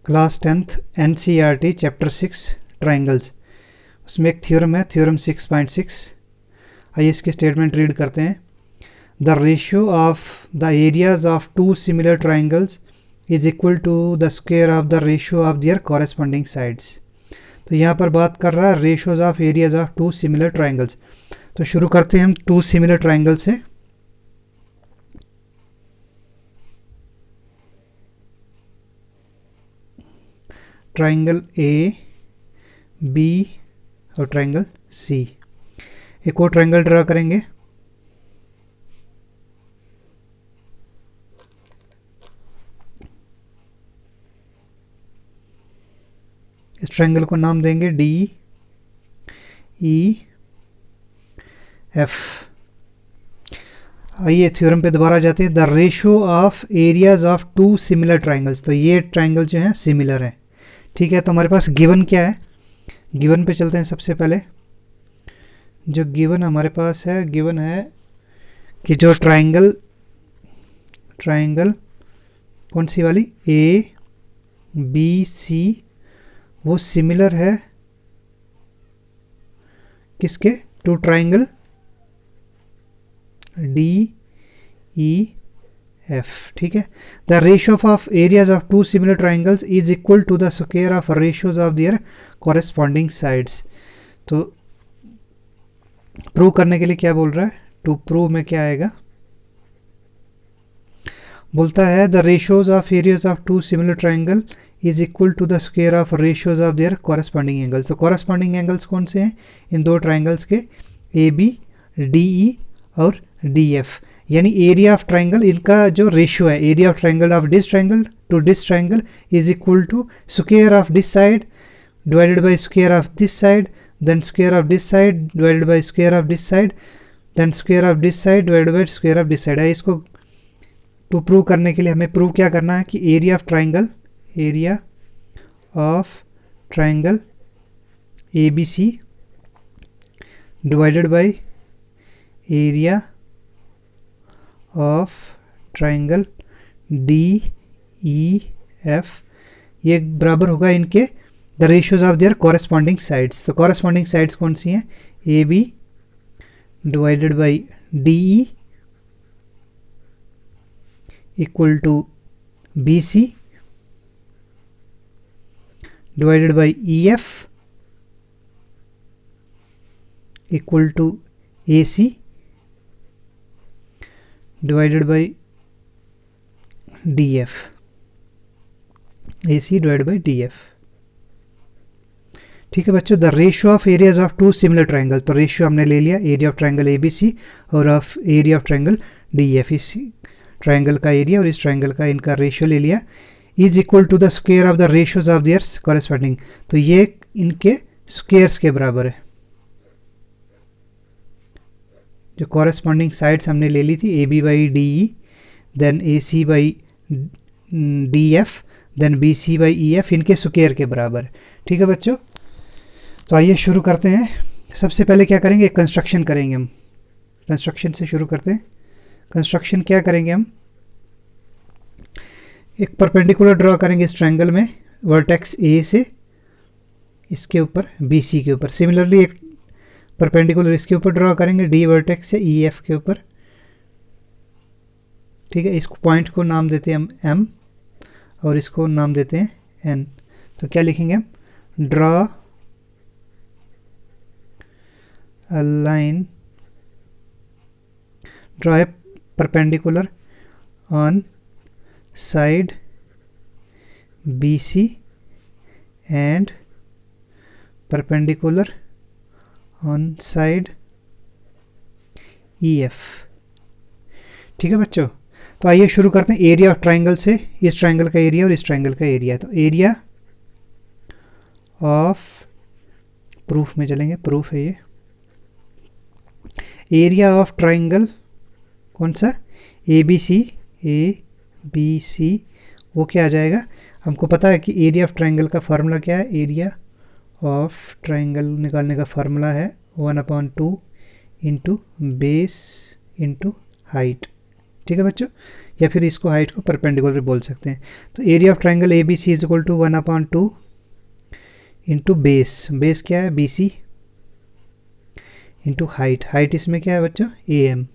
Class 10th NCERT chapter 6 triangles, उसमें एक theorem है, थ्योरम 6.6। आइए इसकी स्टेटमेंट रीड करते हैं। The ratio of the areas of two similar triangles is equal to the square of the ratio of their corresponding sides. तो यहाँ पर बात कर रहा है ratios of areas of two similar triangles. तो शुरू करते हैं हम टू सिमिलर ट्राइंगल से। ट्राइंगल ए, बी और ट्राइंगल सी। एक और ट्राइंगल ड्रा करेंगे। इस ट्राइंगल को नाम देंगे डी ई एफ। आइए थ्योरम पे दोबारा जाते हैं। The ratio of areas of two similar triangles. तो ये ट्राइंगल जो है सिमिलर है, ठीक है। तो हमारे पास गिवन क्या है, गिवन पे चलते हैं। सबसे पहले जो गिवन हमारे पास है, गिवन है कि जो ट्राइंगल कौन सी वाली, ए बी सी, वो सिमिलर है किसके, to triangle D E F, ठीक है। The ratio of areas of two similar triangles is equal to the square of ratios of their corresponding sides. तो प्रूव करने के लिए क्या बोल रहा है, टू प्रूव में क्या आएगा, बोलता है the ratios of areas of two similar triangle is equal to the square of ratios of their corresponding angles. तो कॉरेस्पॉन्डिंग एंगल्स कौन से हैं, इन दो ट्राइंगल्स के, ए बी, डी ई और डी एफ। यानी एरिया ऑफ ट्राइंगल, इनका जो रेशियो है, area of triangle of this triangle to this triangle is equal to square of this side divided by square of this side, then square of this side divided by square of this side, then square of this side divided by square of this side है। इसको to prove करने के लिए हमें prove क्या करना है कि area of triangle A B C divided by area of triangle D E F, ये बराबर होगा इनके the ratios of their corresponding sides. तो कॉरेस्पॉन्डिंग साइड्स कौन सी हैं, A B divided by D E equal to B C divided by E F equal to A C divided by D F, A C divided by D F, ठीक है बच्चों। The ratio of areas of two similar triangle, तो ratio हमने ले लिया area of triangle A B C और of area of triangle D F. इस triangle का एरिया और इस ट्राइंगल का इनका रेशियो ले लिया, is equal to the square of the ratios of their corresponding. तो ये इनके स्क्वायर्स के बराबर है। जो कॉरेस्पॉन्डिंग साइड्स हमने ले ली थी, A B by D E, then A C by D F, then B C by E F, इनके स्क्वायर के बराबर है, ठीक है बच्चों। तो आइए शुरू करते हैं। सबसे पहले क्या करेंगे, कंस्ट्रक्शन करेंगे हम। कंस्ट्रक्शन से शुरू करते हैं। कंस्ट्रक्शन क्या करेंगे हम, एक परपेंडिकुलर ड्रॉ करेंगे इस ट्रायंगल में, वर्टेक्स ए से इसके ऊपर बी सी के ऊपर। सिमिलरली एक परपेंडिकुलर इसके ऊपर ड्रॉ करेंगे, डी वर्टेक्स से ई एफ के ऊपर, ठीक है। इसको पॉइंट को नाम देते हैं हम एम और इसको नाम देते हैं एन। तो क्या लिखेंगे हम, draw a line, draw a perpendicular on side BC and perpendicular on side EF, ठीक है बच्चों। तो आइए शुरू करते हैं एरिया ऑफ ट्राइंगल से। इस ट्राइंगल का एरिया और इस ट्राइंगल का एरिया। तो एरिया ऑफ, प्रूफ में चलेंगे, प्रूफ है ये, एरिया ऑफ ट्राइंगल कौन सा, ए बी सी, वो क्या आ जाएगा, हमको पता है कि एरिया ऑफ ट्राइंगल का फार्मूला क्या है, एरिया ऑफ ट्राइंगल निकालने का फार्मूला है 1/2 इंटू बेस इंटू हाइट, ठीक है बच्चों, या फिर इसको हाइट को परपेंडिकुलर बोल सकते हैं। तो area of triangle A B C is equal to 1/2 into base, base क्या है B C, into height, height इसमें क्या है बच्चों ए एम।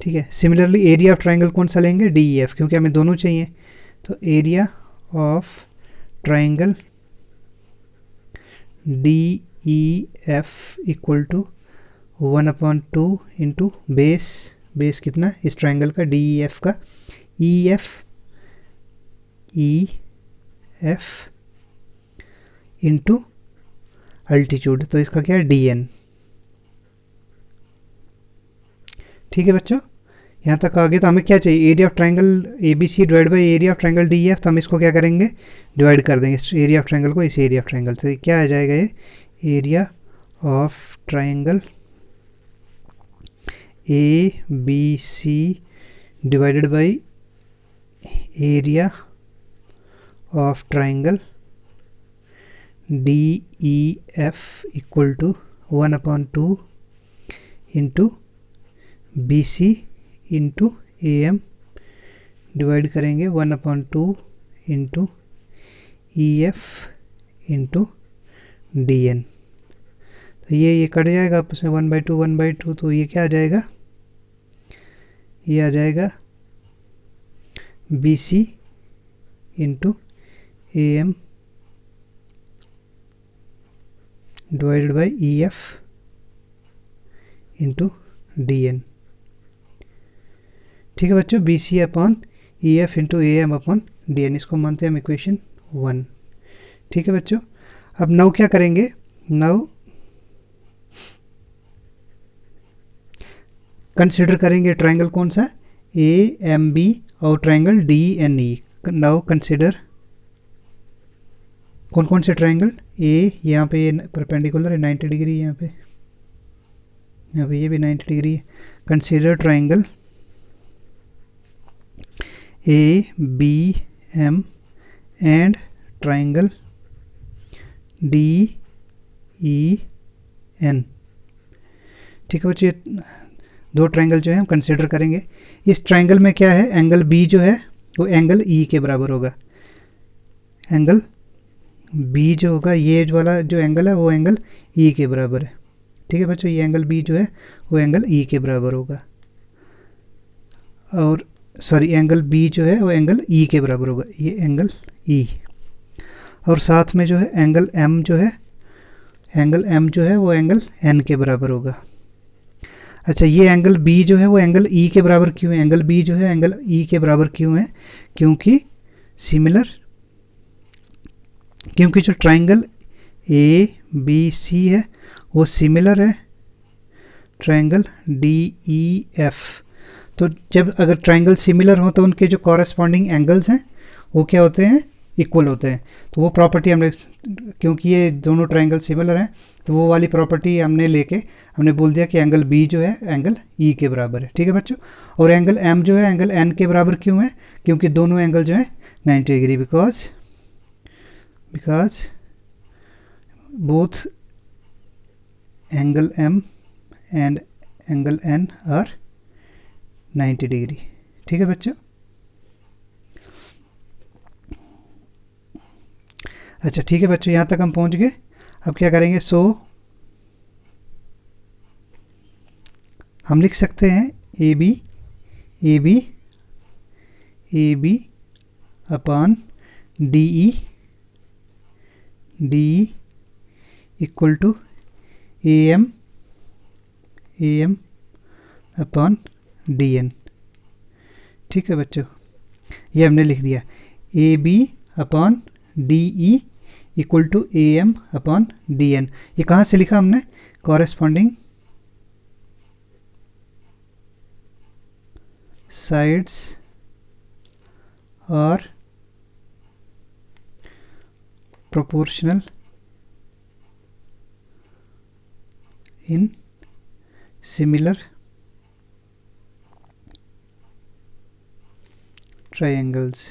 ठीक है, सिमिलरली एरिया ऑफ ट्राइंगल कौन सा लेंगे डी ई एफ, क्योंकि हमें दोनों चाहिए। तो area of triangle D E F equal to 1/2 into base, base कितना इस ट्राइंगल का डी ई एफ का, ई एफ इंटू अल्टीट्यूड, तो इसका क्या है डी एन। ठीक है बच्चों, यहाँ तक आगे तो हमें क्या चाहिए, area of triangle A B C divide by area of triangle D F, तो हम इसको क्या करेंगे डिवाइड कर देंगे इस एरिया ऑफ ट्राइंगल को इस एरिया ऑफ ट्राइंगल से। क्या आ जाएगा ये area of triangle A B C divided by area of triangle D E F equal to 1/2 into B C into A M divide करेंगे 1/2 into E F into D N. तो ये cut जाएगा आपस में 1/2 तो ये क्या आ जाएगा, ये आ जाएगा B C into A M divided by E F into D N. ठीक है बच्चों, B C upon E F into A M upon D N, इसको मानते हैं हम इक्वेशन 1। ठीक है बच्चों, अब नाउ क्या करेंगे, नाउ कंसिडर करेंगे ट्राइंगल कौन सा ए एम बी और triangle D N E. Now consider कौन कौन से ट्राइंगल, ए यहाँ पे ये परपेंडिकुलर है 90 डिग्री, यहाँ पे ये भी 90 डिग्री है। Consider triangle A B M and triangle D E N. ठीक है बच्चों, दो ट्राइंगल जो है हम कंसिडर करेंगे। इस ट्राइंगल में क्या है, एंगल बी जो है वो एंगल ई के बराबर होगा। एंगल बी जो होगा, ये वाला जो एंगल है वो एंगल ई के बराबर है। ठीक है बच्चों, ये एंगल बी जो है वो एंगल ई के बराबर होगा, और सॉरी एंगल बी जो है वो एंगल ई के बराबर होगा, ये एंगल ई। और साथ में जो है एंगल एम जो है, एंगल एम जो है वो एंगल एन के बराबर होगा। अच्छा, ये एंगल बी जो है वो एंगल ई के बराबर क्यों है, एंगल बी जो है एंगल ई के बराबर क्यों है, क्योंकि सिमिलर, क्योंकि जो ट्राइंगल ए बी सी है वो सिमिलर है ट्राइंगल डी ई एफ। तो जब अगर ट्राइंगल सिमिलर हो तो उनके जो कॉरेस्पॉन्डिंग एंगल्स हैं वो क्या होते हैं, इक्वल होते हैं। तो वो प्रॉपर्टी हमने, क्योंकि ये दोनों ट्राइंगल सिमिलर हैं तो वो वाली प्रॉपर्टी हमने लेके हमने बोल दिया कि एंगल बी जो है एंगल ई के बराबर है। ठीक है बच्चों, और एंगल एम जो है एंगल एन के बराबर क्यों है, क्योंकि दोनों एंगल जो है 90 degree, because both angle M and angle N are 90 degree. ठीक है बच्चों, अच्छा ठीक है बच्चों, यहाँ तक हम पहुँच गए। अब क्या करेंगे, सो हम लिख सकते हैं A B upon D E equal to A M upon D N. ठीक है बच्चों, ये हमने लिख दिया, A B upon D E equal to A M upon D N. ये कहाँ से लिखा हमने, कॉरेस्पॉन्डिंग साइड्स और प्रोपोर्शनल इन सिमिलर ट्रायंगल्स।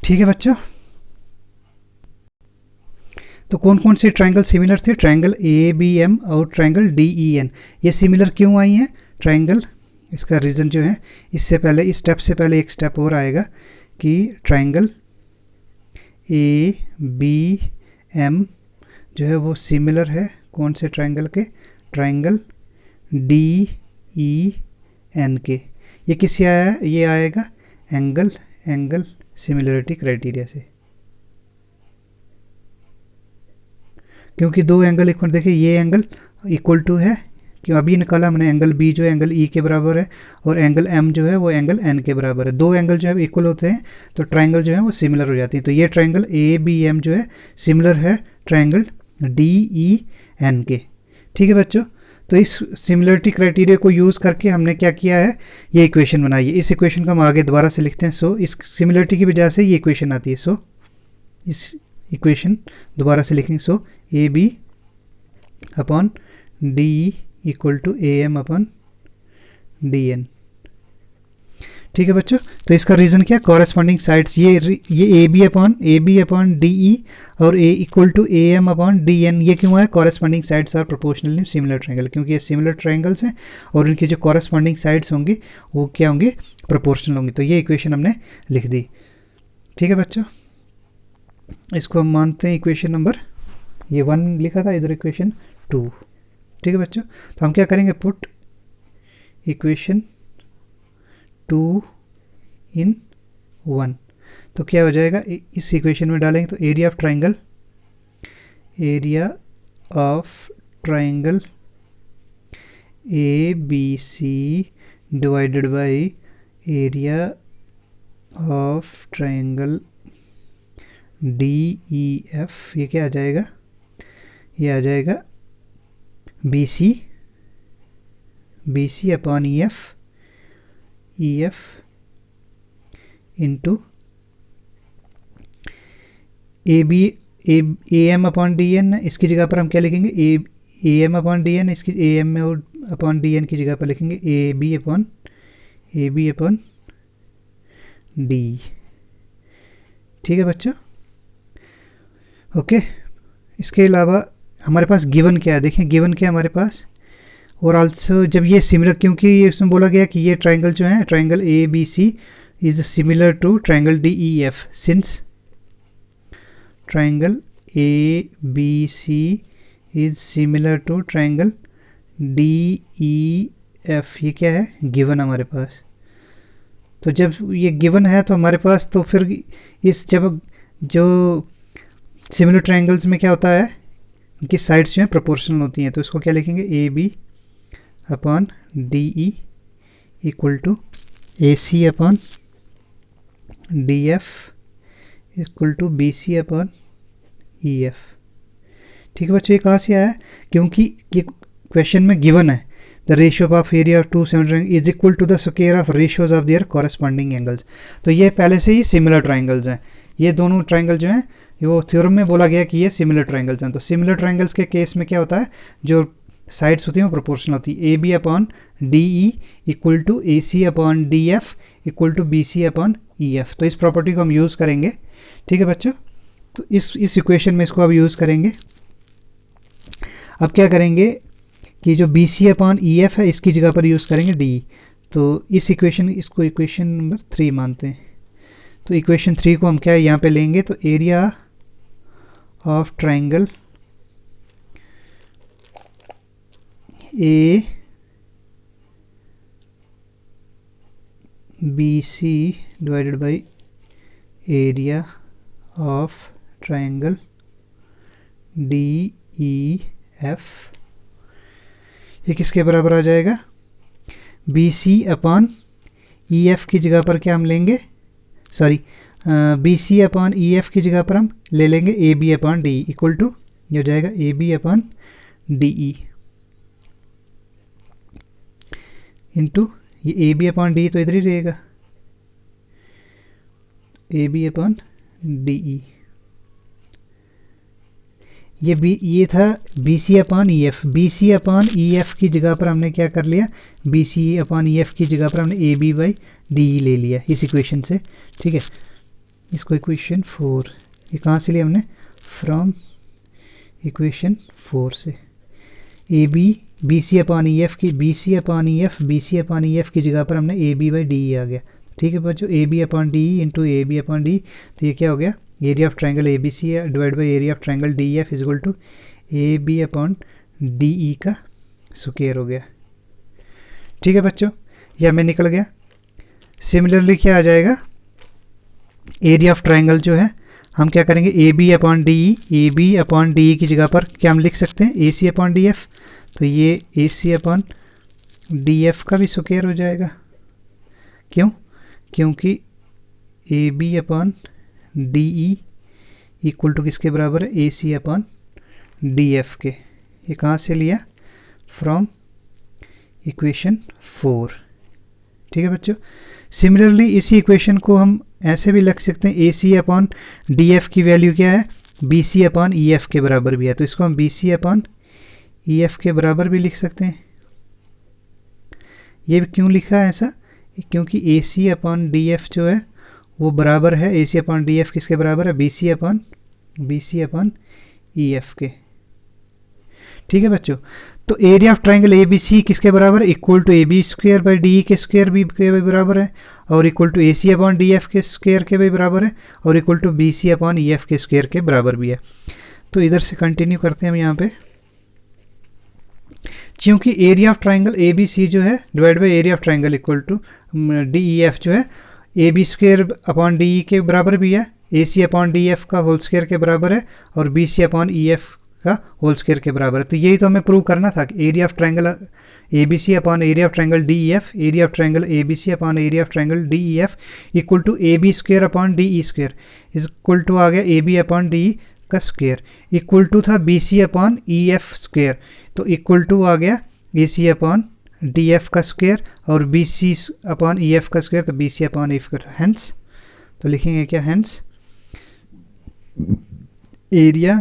ठीक है बच्चों, तो कौन कौन से ट्रायंगल सिमिलर थे? ट्रायंगल ABM और ट्रायंगल DEN। ये सिमिलर क्यों आई हैं ट्रायंगल? इसका रीज़न जो है, इससे पहले, इस स्टेप से पहले एक स्टेप और आएगा कि ट्रायंगल ABM जो है वो सिमिलर है कौन से ट्रायंगल के? ट्रायंगल DEN के। ये किससे आया है? ये आएगा एंगल सिमिलरिटी क्राइटेरिया से, क्योंकि दो एंगल इक्वल, देखिए ये एंगल इक्वल टू है, क्यों अभी निकाला हमने, एंगल B जो है एंगल E के बराबर है और एंगल M जो है वो एंगल N के बराबर है। दो एंगल जो है इक्वल होते हैं तो ट्रायंगल जो है वो सिमिलर हो जाती है। तो ये ट्रायंगल ABM जो है सिमिलर है ट्रायंगल DEN के। ठीक है बच्चों, तो इस सिमिलरिटी क्राइटेरिया को यूज़ करके हमने क्या किया है, ये इक्वेशन बनाई है। इस इक्वेशन को हम आगे दोबारा से लिखते हैं। सो इस सिमिलरिटी की वजह से ये इक्वेशन आती है। सो इस इक्वेशन दोबारा से लिखेंगे। So AB upon DE equal to AM upon DN। ठीक है बच्चों, तो इसका रीज़न क्या? कॉरेस्पॉन्डिंग साइड्स, ये AB अपॉन DE और A equal to AM upon DN, ये क्यों है? Corresponding sides are proportionally similar triangle, क्योंकि ये सिमिलर ट्रायंगल्स हैं और इनकी जो कॉरेस्पॉन्डिंग साइड्स होंगी वो क्या होंगी? प्रोपोर्शनल होंगी। तो ये इक्वेशन हमने लिख दी। ठीक है बच्चों, इसको हम मानते हैं इक्वेशन नंबर, ये 1 लिखा था, इधर इक्वेशन 2। ठीक है बच्चों, तो हम क्या करेंगे? पुट इक्वेशन 2 इन 1, तो क्या हो जाएगा? इस इक्वेशन में डालेंगे तो area of triangle ABC divided by area of triangle DEF, ये क्या आ जाएगा? ये आ जाएगा BC upon EF into AM upon DN। इसकी जगह पर हम क्या लिखेंगे? AM अपॉन DN, इसकी AM और अपॉन DN की जगह पर लिखेंगे AB अपॉन D। ठीक है बच्चों, ओके। इसके अलावा हमारे पास गिवन क्या है? देखें गिवन क्या है हमारे पास। और आल्सो जब ये सिमिलर, क्योंकि ये इसमें बोला गया कि ये ट्रायंगल जो है triangle ABC is similar to triangle DEF, since triangle ABC is similar to triangle DEF। ये क्या है? गिवन हमारे पास। तो जब ये गिवन है तो हमारे पास, तो फिर इस जब जो सिमिलर ट्रायंगल्स में क्या होता है, इनकी साइड्स जो हैं प्रोपोर्शनल होती हैं। तो इसको क्या लिखेंगे? AB upon DE equal to AC upon DF equal to BC upon EF। ठीक है बच्चों, ये कहाँ से आया है? क्योंकि ये क्वेश्चन में गिवन है the ratio of area of two similar triangle is equal to the square of ratios of their corresponding angles. तो ये पहले से ही सिमिलर ट्रायंगल्स हैं। ये दोनों ट्रायंगल जो हैं, वो थ्योरम में बोला गया कि ये सिमिलर ट्रायंगल्स हैं। तो सिमिलर ट्रायंगल्स के केस में क्या होता है, जो साइड्स होती हैं वो प्रोपोर्शनल होती है। AB upon DE equal to AC upon DF equal to BC upon EF। तो इस प्रॉपर्टी को हम यूज़ करेंगे। ठीक है बच्चों, तो इस इक्वेशन में इसको अब यूज़ करेंगे। अब क्या करेंगे कि जो BC अपॉन EF है इसकी जगह पर यूज़ करेंगे DE। तो इस इक्वेशन, इसको इक्वेशन नंबर 3 मानते हैं। तो इक्वेशन 3 को हम क्या यहाँ पे लेंगे? तो area of triangle ABC divided by area of triangle DEF, ये किसके बराबर आ जाएगा? BC अपॉन EF की जगह पर क्या हम लेंगे? सॉरी, BC अपॉन EF की जगह पर हम ले लेंगे AB upon DE equal to, ये हो जाएगा AB अपॉन DE इंटू ये AB अपॉन DE तो इधर ही रहेगा, AB अपॉन DE। ये था BC upon EF। BC upon EF की जगह पर हमने क्या कर लिया? BC अपॉन EF की जगह पर हमने AB बाई DE ले लिया इस इक्वेशन से। ठीक है, इसको इक्वेशन 4, ये कहाँ से लिया हमने? फ्रॉम इक्वेशन 4 से। A B B C upon E F की B C upon E F की जगह पर हमने A B by D E आ गया। ठीक है बच्चों, A B upon D E into A B upon D, तो ये क्या हो गया, area of triangle A B C है divide by area of triangle D E F is equal to A B upon D E का square हो गया। ठीक है बच्चों, यह हमें निकल गया। सिमिलरली क्या आ जाएगा, एरिया ऑफ ट्राइंगल जो है हम क्या करेंगे, A B upon D E की जगह पर क्या हम लिख सकते हैं, A C upon D F, तो ये A C upon D F का भी स्क्वायर हो जाएगा। क्यों, क्योंकि A B upon D E equal to किसके बराबर है, A C upon D F के। ये कहाँ से लिया, फ्रॉम इक्वेशन 4। ठीक है बच्चों, सिमिलरली इसी इक्वेशन को हम ऐसे भी लिख सकते हैं, A C upon D F की वैल्यू क्या है, B C upon E F के बराबर भी है, तो इसको हम B C upon E F के बराबर भी लिख सकते हैं। ये क्यों लिखा है ऐसा, क्योंकि A C upon D F जो है वो बराबर है, A C upon D F किसके बराबर है, B C upon E F के। ठीक है बच्चों, तो area of triangle A B C किसके बराबर है, equal to A B square by D E के स्क्वायर भी के बराबर है, और equal to A C upon D F के स्क्वायर के भी बराबर है, और equal to B C upon E F के स्क्वायर के बराबर भी है। तो इधर से कंटिन्यू करते हैं हम यहाँ पे, क्योंकि area of triangle A B C जो है divide by area of triangle equal to D E F जो है A B square upon D E के बराबर भी है, A C upon D F का होल स्क्वायर के बराबर है, और B C upon E F का होल स्क्वायर के बराबर है। तो यही तो हमें प्रूव करना था कि area of triangle A B C upon area of triangle D E F, area of triangle A B C upon area of triangle D E F equal to A B square upon D E square is equal to आ गया A B upon D E का square, equal to था B C upon E F square, तो equal to आ गया A C upon D F का square और B C upon E F का स्क्वायर, तो B C upon E F का, हैंस तो लिखेंगे क्या, hence area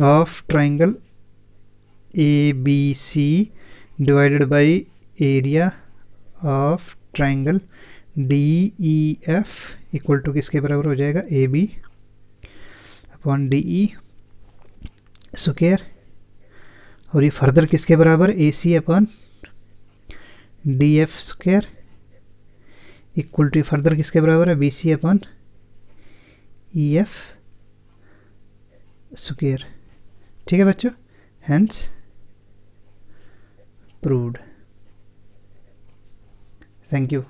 of triangle A B C divided by area of triangle D E F equal to किसके बराबर हो जाएगा, A B upon D E square, और ये फर्दर किसके बराबर, A C upon D F square equal to further किसके बराबर है, B C upon E F square. ठीक है बच्चों, हैंस प्रूव्ड। Thank you.